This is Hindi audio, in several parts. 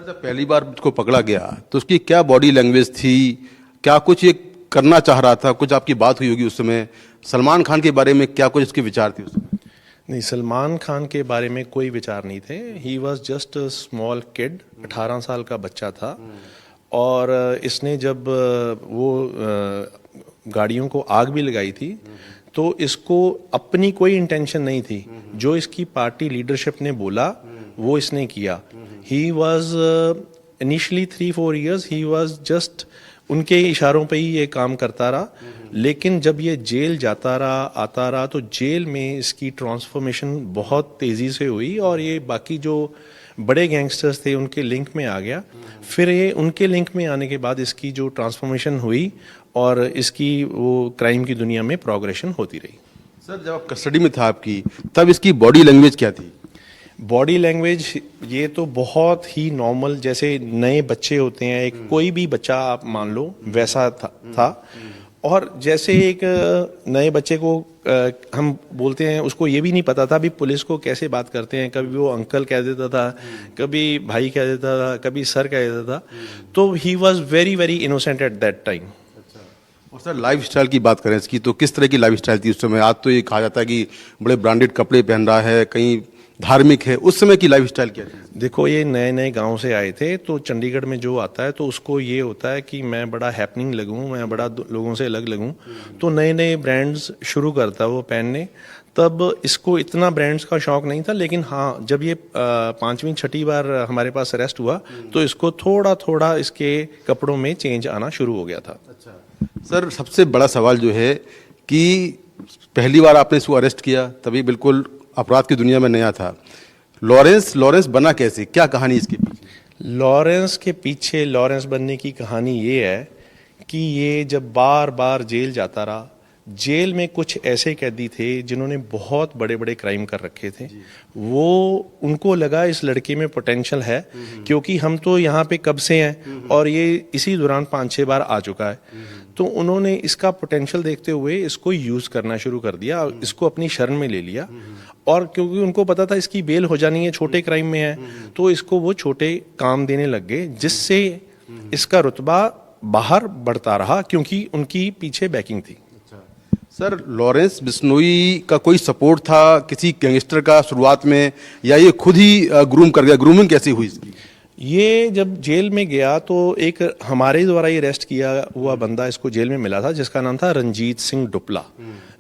जब पहली बार उसको पकड़ा गया तो उसकी क्या बॉडी लैंग्वेज थी, क्या कुछ ये करना चाह रहा था, कुछ आपकी बात हुई होगी उस समय, सलमान खान के बारे में क्या कुछ उसके विचार थे उस समय? नहीं, सलमान खान के बारे में कोई विचार नहीं थे। He was just a small kid, 18 साल का बच्चा था। और इसने जब वो गाड़ियों को आग भी लगाई थी तो इसको अपनी कोई इंटेंशन नहीं थी। जो इसकी पार्टी लीडरशिप ने बोला वो इसने किया। He was initially 3-4 years he was just उनके इशारों पे ही ये काम करता रहा। लेकिन जब ये जेल जाता रहा आता रहा तो जेल में इसकी ट्रांसफॉर्मेशन बहुत तेज़ी से हुई और ये बाकी जो बड़े गैंगस्टर्स थे उनके लिंक में आ गया। फिर ये उनके लिंक में आने के बाद इसकी जो ट्रांसफॉर्मेशन हुई और इसकी वो क्राइम की दुनिया में प्रोग्रेशन होती रही। सर जब आप कस्टडी में था आपकी, तब इसकी बॉडी लैंग्वेज क्या थी? बॉडी लैंग्वेज ये तो बहुत ही नॉर्मल, जैसे नए बच्चे होते हैं, एक कोई भी बच्चा आप मान लो वैसा था। और जैसे एक नए बच्चे को हम बोलते हैं, उसको ये भी नहीं पता था अभी पुलिस को कैसे बात करते हैं। कभी वो अंकल कह देता था, कभी भाई कह देता था, कभी सर कह देता था। तो he was very very innocent at that time. और सर लाइफ स्टाइल की बात करें इसकी, तो किस तरह की लाइफ स्टाइल थी उस समय? आज तो ये कहा जाता है कि बड़े ब्रांडेड कपड़े पहन रहा है, कहीं धार्मिक है, उस समय की लाइफ स्टाइल क्या थी? देखो, ये नए नए गांव से आए थे तो चंडीगढ़ में जो आता है तो उसको ये होता है कि मैं बड़ा हैपनिंग लगूं, मैं बड़ा लोगों से अलग लगूं। तो नए नए ब्रांड्स शुरू करता वो पहनने। तब इसको इतना ब्रांड्स का शौक नहीं था, लेकिन हाँ, जब ये 5वीं 6ठी बार हमारे पास अरेस्ट हुआ तो इसको थोड़ा थोड़ा इसके कपड़ों में चेंज आना शुरू हो गया था। अच्छा सर, सबसे बड़ा सवाल जो है कि पहली बार आपने इसको अरेस्ट किया तभी बिल्कुल अपराध की दुनिया में नया था। लॉरेंस बना कैसे, क्या कहानी इसके पीछे? लॉरेंस बनने की कहानी ये है कि ये जब बार बार जेल जाता रहा, जेल में कुछ ऐसे कैदी थे जिन्होंने बहुत बड़े बड़े क्राइम कर रखे थे। वो उनको लगा इस लड़के में पोटेंशियल है, क्योंकि हम तो यहाँ पे कब से हैं और ये इसी दौरान 5-6 बार आ चुका है। तो उन्होंने इसका पोटेंशियल देखते हुए इसको यूज करना शुरू कर दिया, इसको अपनी शरण में ले लिया। और क्योंकि उनको पता था इसकी बेल हो जानी है, छोटे क्राइम में है, तो इसको वो छोटे काम देने लग गए, जिससे इसका रुतबा बाहर बढ़ता रहा, क्योंकि उनकी पीछे बैकिंग थी। सर लॉरेंस बिश्नोई का कोई सपोर्ट था किसी गैंगस्टर का शुरुआत में, या ये खुद ही ग्रूम कर गया? ग्रूमिंग कैसी हुई इसकी? ये जब जेल में गया तो एक हमारे द्वारा ये अरेस्ट किया हुआ बंदा इसको जेल में मिला था, जिसका नाम था रंजीत सिंह डुपला।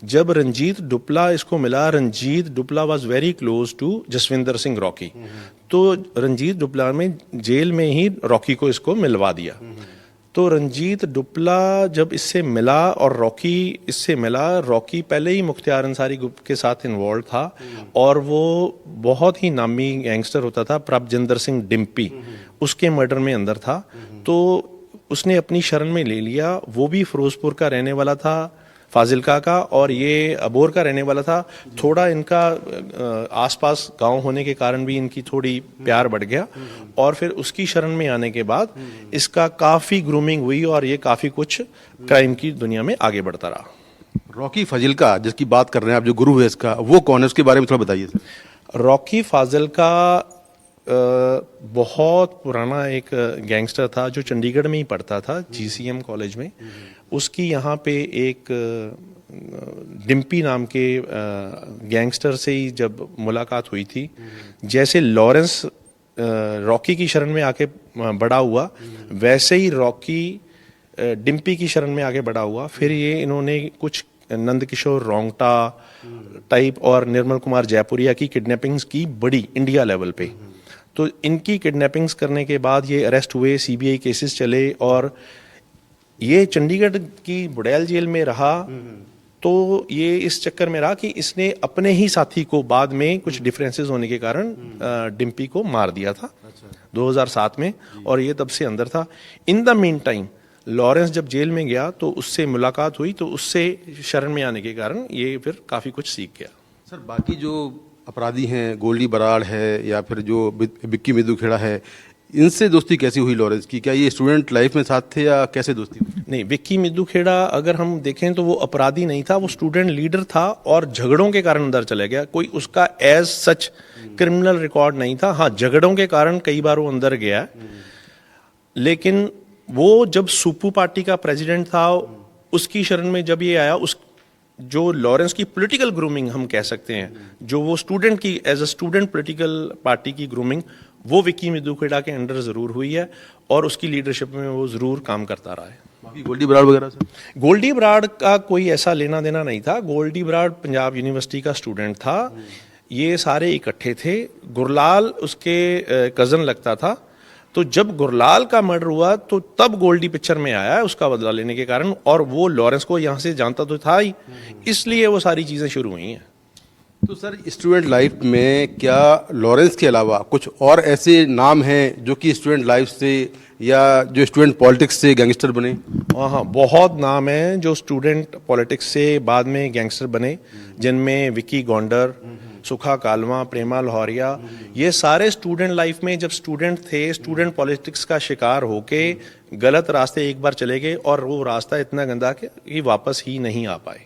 जब रंजीत डुपला इसको मिला, Ranjit Dupla was very close to Jaswinder Singh Rocky. तो रंजीत डुपला में जेल में ही रॉकी को इसको मिलवा दिया। तो रंजीत डुपला जब इससे मिला और रॉकी इससे मिला, रॉकी पहले ही मुख्तियार अंसारी ग्रुप के साथ इन्वॉल्व था और वो बहुत ही नामी गैंगस्टर होता था, प्रभजिंदर सिंह डिम्पी, उसके मर्डर में अंदर था। तो उसने अपनी शरण में ले लिया। वो भी फिरोजपुर का रहने वाला था, फाजिलका का, और ये अबोर का रहने वाला था। थोड़ा इनका आसपास गांव होने के कारण भी इनकी थोड़ी प्यार बढ़ गया और फिर उसकी शरण में आने के बाद इसका काफ़ी ग्रूमिंग हुई और ये काफ़ी कुछ क्राइम की दुनिया में आगे बढ़ता रहा। रॉकी फाजिलका जिसकी बात कर रहे हैं आप, जो गुरु है इसका, वो कौन है? उसके बारे में थोड़ा बताइए सर। रॉकी फाजिलका बहुत पुराना एक गैंगस्टर था जो चंडीगढ़ में ही पढ़ता था, GCM कॉलेज में। उसकी यहाँ पे एक डिम्पी नाम के गैंगस्टर से ही जब मुलाकात हुई थी, जैसे लॉरेंस रॉकी की शरण में आके बड़ा हुआ, वैसे ही रॉकी डिम्पी की शरण में आके बड़ा हुआ। फिर ये इन्होंने कुछ नंद किशोर रोंगटा टाइप और निर्मल कुमार जयपुरिया की किडनैपिंग्स की बड़ी इंडिया लेवल पे। तो इनकी किडनैपिंग्स करने के बाद ये अरेस्ट हुए, CBI केसेस चले और ये चंडीगढ़ की बुड़ैल जेल में रहा। तो ये इस चक्कर में रहा कि इसने अपने ही साथी को बाद में कुछ डिफरेंसेस होने के कारण डिम्पी को मार दिया था 2007 में, और ये तब से अंदर था। In the mean time Lawrence जब जेल में गया तो उससे मुलाकात हुई, तो उससे शरण में आने के कारण ये फिर काफ़ी कुछ सीख गया। सर बाकी जो अपराधी हैं, गोल्डी बराड़ है या फिर जो बिक्की मिद्दू खेड़ा है, इनसे दोस्ती कैसी हुई लॉरेंस की? क्या ये स्टूडेंट लाइफ में साथ थे या कैसे दोस्ती हुई? नहीं, विक्की मिद्दू खेड़ा अगर हम देखें तो वो अपराधी नहीं था, वो स्टूडेंट लीडर था और झगड़ों के कारण अंदर चले गया। कोई उसका एज सच क्रिमिनल रिकॉर्ड नहीं था। हाँ, झगड़ों के कारण कई बार वो अंदर गया, लेकिन वो जब सुप्पू पार्टी का प्रेसिडेंट था, उसकी शरण में जब ये आया, उस जो लॉरेंस की पॉलिटिकल ग्रूमिंग हम कह सकते हैं, जो वो स्टूडेंट की as a student political party की ग्रूमिंग, वो विक्की मिद्दू खेड़ा के अंडर जरूर हुई है और उसकी लीडरशिप में वो जरूर काम करता रहा है। बाकी गोल्डी बराड़ वगैरह सर? गोल्डी बराड़ का कोई ऐसा लेना देना नहीं था। गोल्डी बराड़ पंजाब यूनिवर्सिटी का स्टूडेंट था, ये सारे इकट्ठे थे। गुरलाल उसके कजन लगता था, तो जब गुरलाल का मर्डर हुआ तो तब गोल्डी पिक्चर में आया है उसका बदला लेने के कारण, और वो लॉरेंस को यहाँ से जानता तो था ही, इसलिए वो सारी चीज़ें शुरू हुई हैं। तो सर स्टूडेंट लाइफ में क्या लॉरेंस के अलावा कुछ और ऐसे नाम हैं जो कि स्टूडेंट लाइफ से या जो स्टूडेंट पॉलिटिक्स से गैंगस्टर बने? हाँ, बहुत नाम हैं जो स्टूडेंट पॉलिटिक्स से बाद में गैंगस्टर बने, जिनमें विकी गौंडर, सुखा कालवा, प्रेमा लाहौरिया, ये सारे स्टूडेंट लाइफ में जब स्टूडेंट थे, स्टूडेंट पॉलिटिक्स का शिकार होके गलत रास्ते एक बार चले गए और वो रास्ता इतना गंदा कि वापस ही नहीं आ पाए।